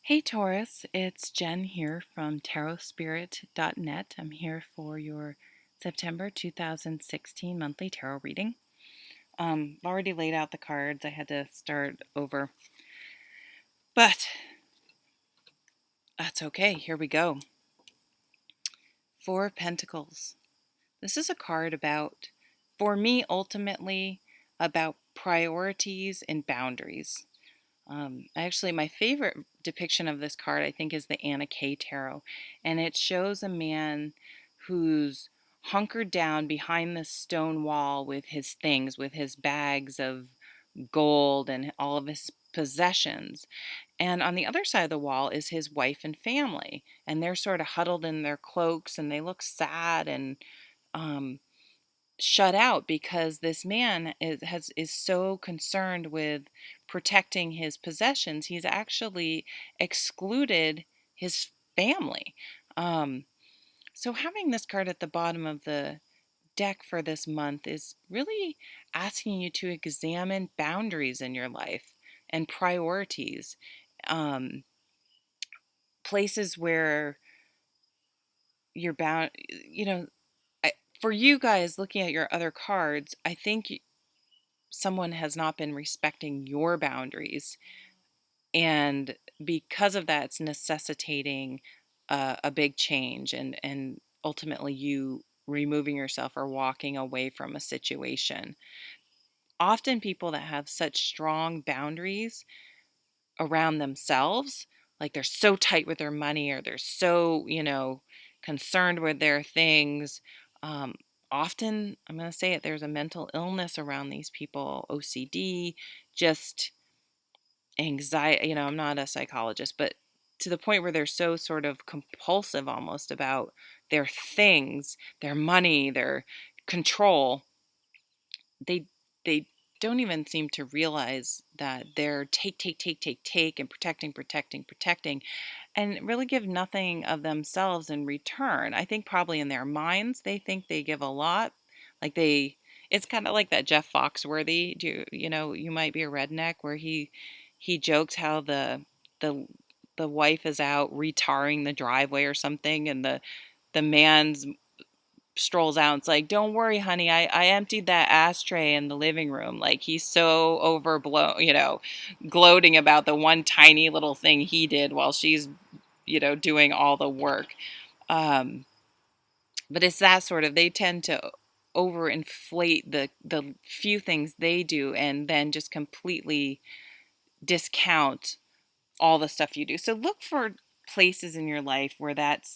Hey Taurus, it's Jen here from tarotspirit.net. I'm here for your September 2016 monthly tarot reading. I've already laid out the cards. I had to start over, but that's okay. Here we go. Four of Pentacles. This is a card about, for me, ultimately about priorities and boundaries. Actually, my favorite depiction of this card, I think, is the Anna Kay Tarot. And it shows a man who's hunkered down behind this stone wall with his things, with his bags of gold and all of his possessions. And on the other side of the wall is his wife and family. And they're sort of huddled in their cloaks and they look sad and um, shut out because this man is so concerned with protecting his possessions. He's actually excluded his family. Um, so having this card at the bottom of the deck for this month is really asking you to examine boundaries in your life and priorities, um, places where you're bound. You know, for you guys looking at your other cards, I think someone has not been respecting your boundaries, and because of that it's necessitating a big change and ultimately you removing yourself or walking away from a situation. Often people that have such strong boundaries around themselves, like they're so tight with their money or they're so concerned with their things, um, often, I'm going to say it, there's a mental illness around these people, OCD, just anxiety. I'm not a psychologist, but to the point where they're so sort of compulsive almost about their things, their money, their control. They they don't even seem to realize that they're take and protecting and really give nothing of themselves in return. I think probably in their minds they think they give a lot. Like it's kind of like that Jeff Foxworthy. You might be a redneck, where he jokes how the the wife is out retarring the driveway or something, and the man's strolls out and it's like, don't worry honey, I emptied that ashtray in the living room. Like he's so overblown, gloating about the one tiny little thing he did while she's doing all the work. um but it's that sort of, they tend to overinflate the few things they do and then just completely discount all the stuff you do. So look for places in your life where that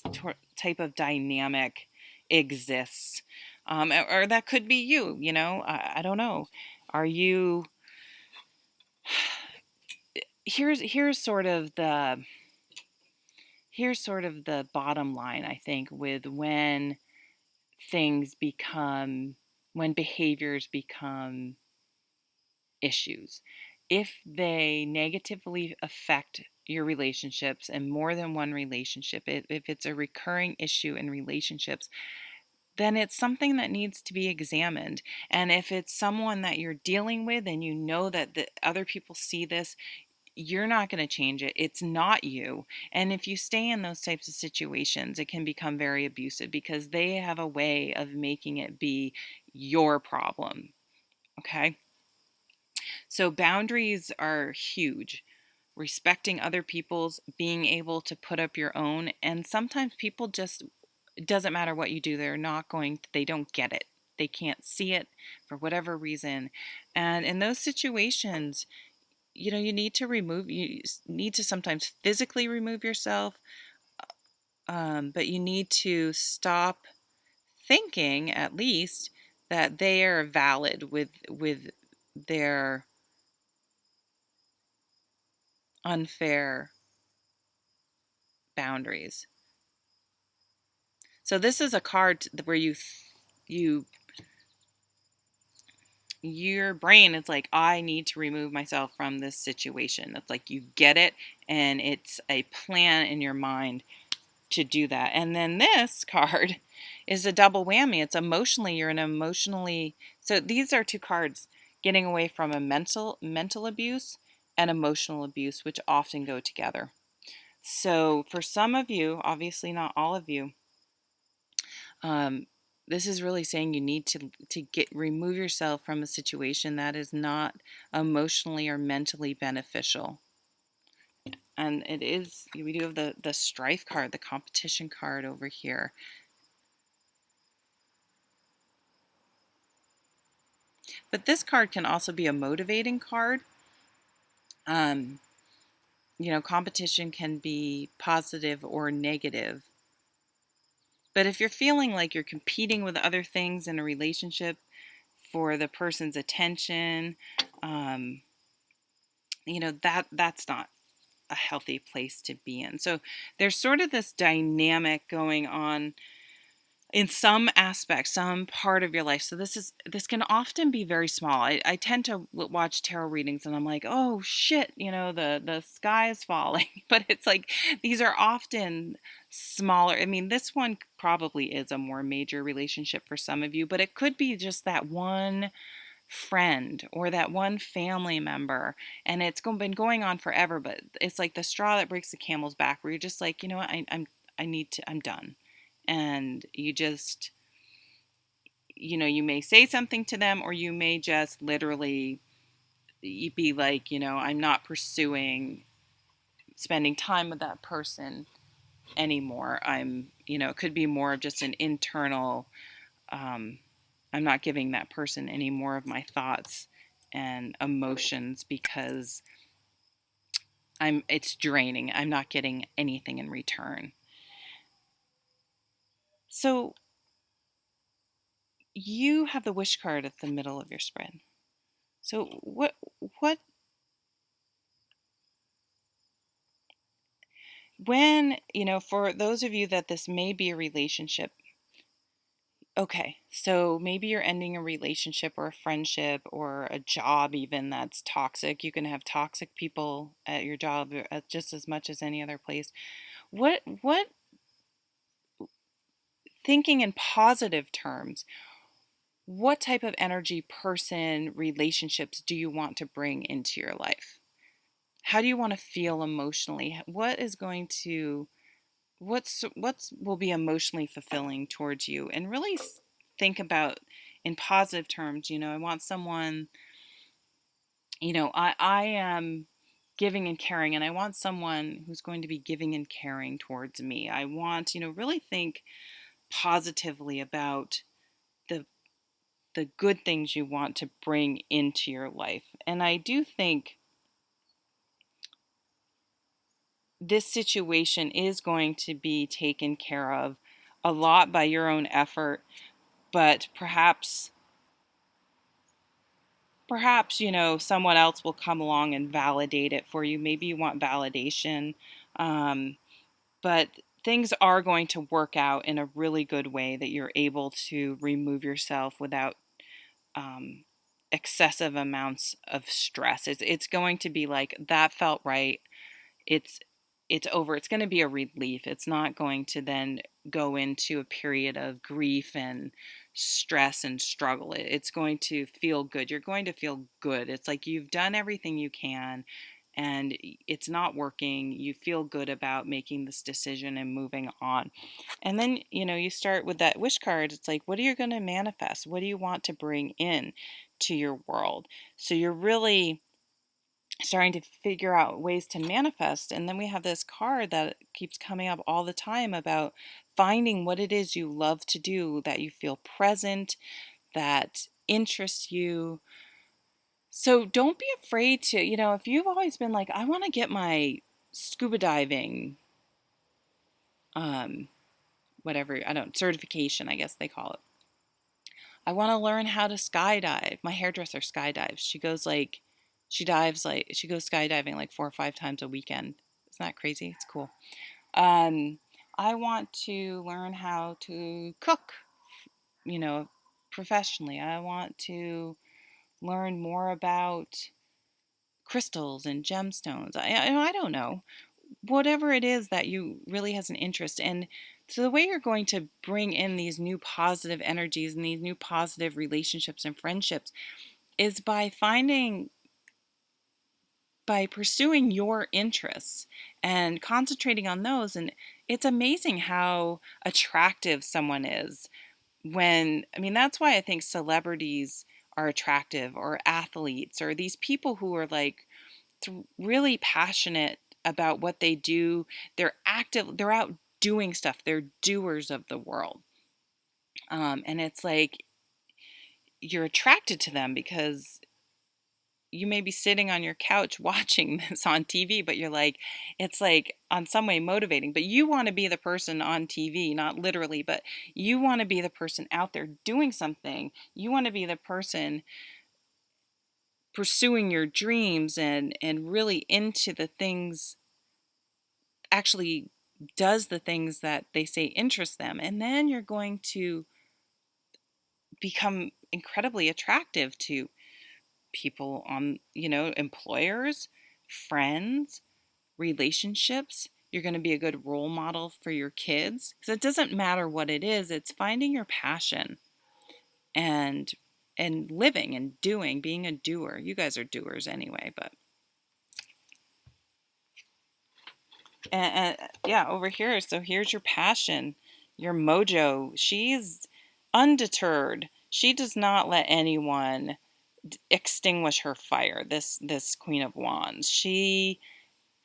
type of dynamic exists. Or that could be you, I don't know. Are you, here's sort of the bottom line, I think, with things become when behaviors become issues. If they negatively affect your relationships and more than one relationship, if it's a recurring issue in relationships, then it's something that needs to be examined. And if it's someone that you're dealing with and you know that the other people see this, you're not going to change it. It's not you. And if you stay in those types of situations, it can become very abusive because they have a way of making it be your problem. Okay? So boundaries are huge. Respecting other people's, being able to put up your own. And sometimes people just, it doesn't matter what you do, they don't get it. They can't see it for whatever reason. And in those situations, you need to sometimes physically remove yourself, but you need to stop thinking, at least, that they are valid with their unfair boundaries. So this is a card where you your brain is like, I need to remove myself from this situation. It's like you get it, and it's a plan in your mind to do that. And then this card is a double whammy. It's emotionally, you're an emotionally, so these are two cards: getting away from a mental abuse and emotional abuse, which often go together. So for some of you, obviously not all of you, um, this is really saying you need to get remove yourself from a situation that is not emotionally or mentally beneficial. And it is, we do have the strife card, the competition card over here. But this card can also be a motivating card. Um, competition can be positive or negative. But if you're feeling like you're competing with other things in a relationship for the person's attention, um, that's not a healthy place to be in. So there's sort of this dynamic going on in some aspect, some part of your life. So this can often be very small. I tend to watch tarot readings and I'm like, oh shit, the sky is falling. But it's like these are often smaller. I mean, this one probably is a more major relationship for some of you, but it could be just that one friend or that one family member, and it's been going on forever. But it's like the straw that breaks the camel's back, where you're just like, you know what, I'm done. And you just, you may say something to them, or you may just literally be like, I'm not pursuing spending time with that person anymore. It could be more of just an internal, um, I'm not giving that person any more of my thoughts and emotions because it's draining. I'm not getting anything in return. So you have the wish card at the middle of your spread. So what when, for those of you that this may be a relationship, okay, so maybe you're ending a relationship or a friendship or a job even that's toxic. You can have toxic people at your job just as much as any other place. What thinking in positive terms, what type of energy, person, relationships do you want to bring into your life? How do you want to feel emotionally? What's will be emotionally fulfilling towards you? And really think about in positive terms. I want someone, I am giving and caring, and I want someone who's going to be giving and caring towards me. I want, really think positively about the the good things you want to bring into your life. And I do think this situation is going to be taken care of a lot by your own effort, but perhaps someone else will come along and validate it for you. Maybe you want validation, um, but things are going to work out in a really good way that you're able to remove yourself without um, excessive amounts of stress. It's going to be like, that felt right. It's it's over. It's going to be a relief. It's not going to then go into a period of grief and stress and struggle. It's going to feel good. You're going to feel good. It's like you've done everything you can and it's not working. You feel good about making this decision and moving on. And then, you start with that wish card. It's like, what are you going to manifest? What do you want to bring in to your world? So you're really starting to figure out ways to manifest. And then we have this card that keeps coming up all the time about finding what it is you love to do, that you feel present, that interests you. So don't be afraid to, if you've always been like, I want to get my scuba diving, um, whatever, I don't, certification, I guess they call it. I want to learn how to skydive. My hairdresser skydives. She goes skydiving like 4 or 5 times a weekend. Isn't that crazy? It's cool. Um, I want to learn how to cook, you know, professionally. I want to learn more about crystals and gemstones. I don't know. Whatever it is that you really has an interest in. So the way you're going to bring in these new positive energies and these new positive relationships and friendships is by finding by pursuing your interests and concentrating on those. And it's amazing how attractive someone is I mean, that's why I think celebrities are attractive, or athletes, or these people who are like really passionate about what they do. They're active, they're out doing stuff, they're doers of the world. And it's like you're attracted to them because you may be sitting on your couch watching this on TV, but you're like, it's like on some way motivating. But you want to be the person on TV, not literally, but you want to be the person out there doing something. You want to be the person pursuing your dreams and really into the things, actually does the things that they say interest them. And then you're going to become incredibly attractive to people on, employers, friends, relationships. You're going to be a good role model for your kids. Because it doesn't matter what it is, it's finding your passion and living and doing, being a doer. You guys are doers anyway, but yeah, over here. So here's your passion, your mojo. She's undeterred. She does not let anyone extinguish her fire. This Queen of Wands. She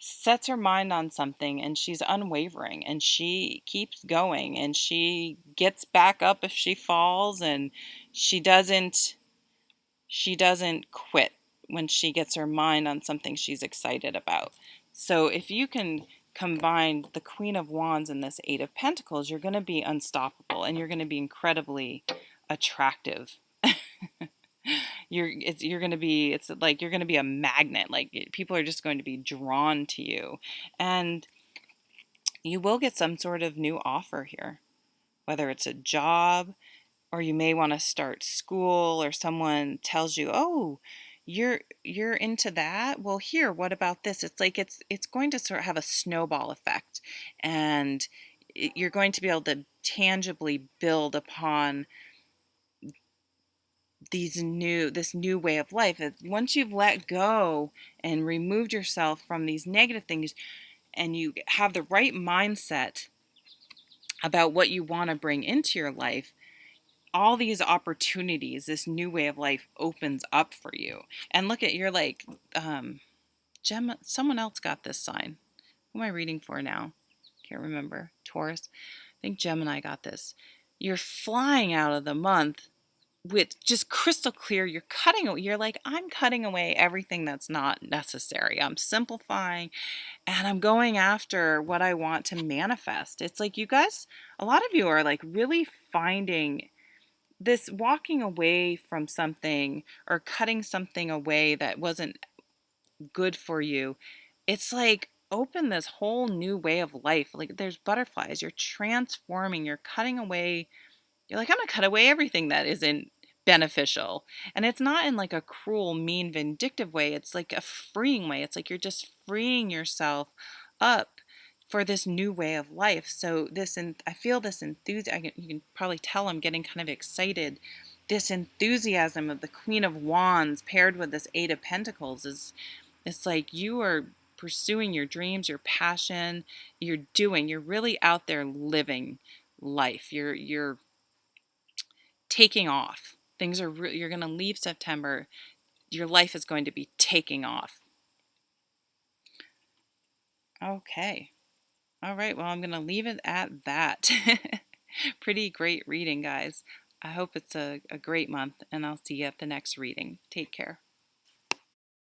sets her mind on something and she's unwavering and she keeps going and she gets back up if she falls, and she doesn't quit when she gets her mind on something she's excited about. So if you can combine the Queen of Wands and this Eight of Pentacles, you're going to be unstoppable and you're going to be incredibly attractive. You're going to be, it's like you're going to be a magnet. Like people are just going to be drawn to you, and you will get some sort of new offer here, whether it's a job, or you may want to start school, or someone tells you, "Oh, you're into that? Well, here, what about this?" It's like it's going to sort of have a snowball effect, and you're going to be able to tangibly build upon this new way of life. Once you've let go and removed yourself from these negative things, and you have the right mindset about what you want to bring into your life, all these opportunities, this new way of life opens up for you. And look at, you're like, someone else got this sign. Who am I reading for now? Can't remember. Taurus. I think Gemini got this. You're flying out of the month with just crystal clear. You're like, I'm cutting away everything that's not necessary. I'm simplifying and I'm going after what I want to manifest. It's like you guys, a lot of you are like really finding this, walking away from something or cutting something away that wasn't good for you. It's like open this whole new way of life. Like there's butterflies. You're transforming, you're cutting away. You're like, I'm going to cut away everything that isn't beneficial. And it's not in like a cruel, mean, vindictive way. It's like a freeing way. It's like you're just freeing yourself up for this new way of life. So I feel this enthusiasm. You can probably tell I'm getting kind of excited. This enthusiasm of the Queen of Wands paired with this Eight of Pentacles it's like you are pursuing your dreams, your passion. You're really out there living life. You're taking off. You're going to leave September. Your life is going to be taking off. Okay. All right. Well, I'm going to leave it at that. Pretty great reading, guys. I hope it's a great month, and I'll see you at the next reading. Take care.